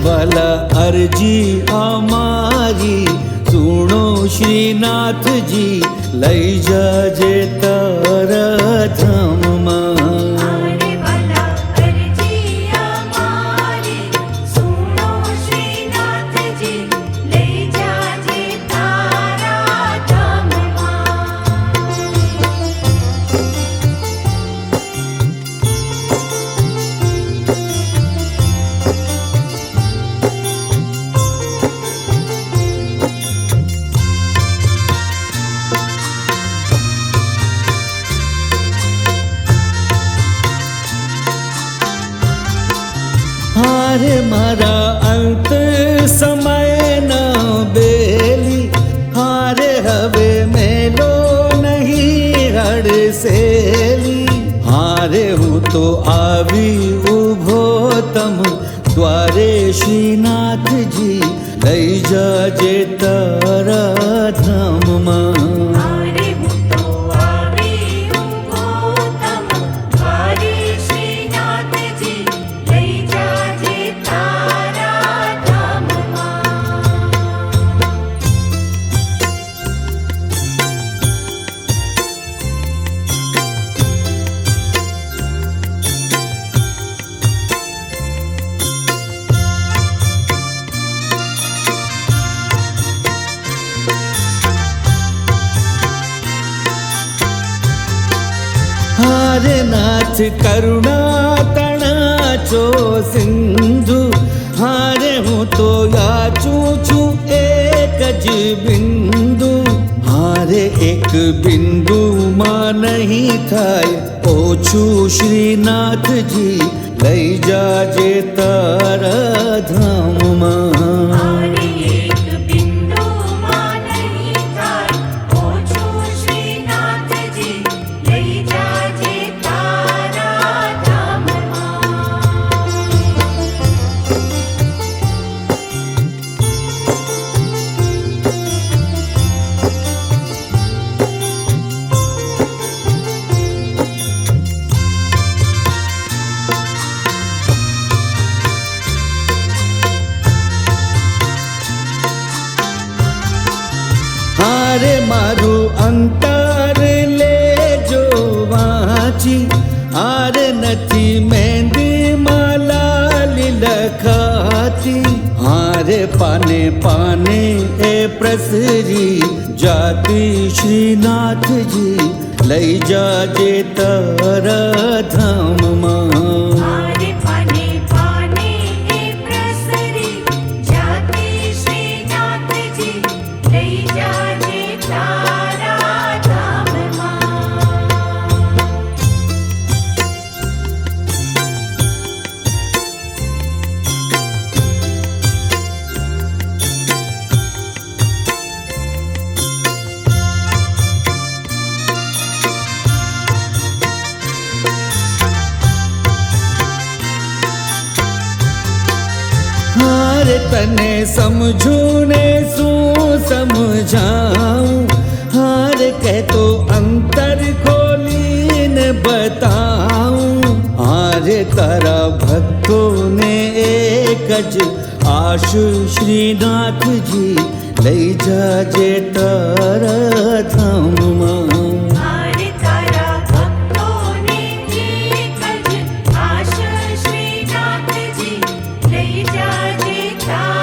વાલા અરજી અમારી સુણો શ્રીનાથજી, લઈ જાજે તારા ધામમાં. હારે મારા અંત સમયના બેલી, હારે હવે મેલો નહીં હડસેલી. હારે હું તો આવી ઊભો તમ દ્વારે શ્રીનાથજી, લઈ જાજે તારા ધામમાં. હારે નાથ કરુણા તણા છો સિંધુ, હારે હું તો યાચું છું એક જ બિંદુ. હારે એક બિંદુમાં નહીં થાય ઓછું શ્રીનાથજી, લઈ જાજે તારા ધામમાં. હારે મારું અંતર લેજો વાંચી, હારે નથી મહેંદીમાં લાલી લખાતી. હારે પાને પાને એ પ્રસરી જાતિ શ્રીનાથજી, લઈ જાજે તારા ધામમાં. હારે તને સમજું ને શું સમજાવું, હારે કહેતો અંતર ખોલીને બતાવું. હારે તારા ભક્તોને એક જ આશ શ્રીનાથજી, લઈ જાજે તારા ધામમાં. લઈ જાજે તારા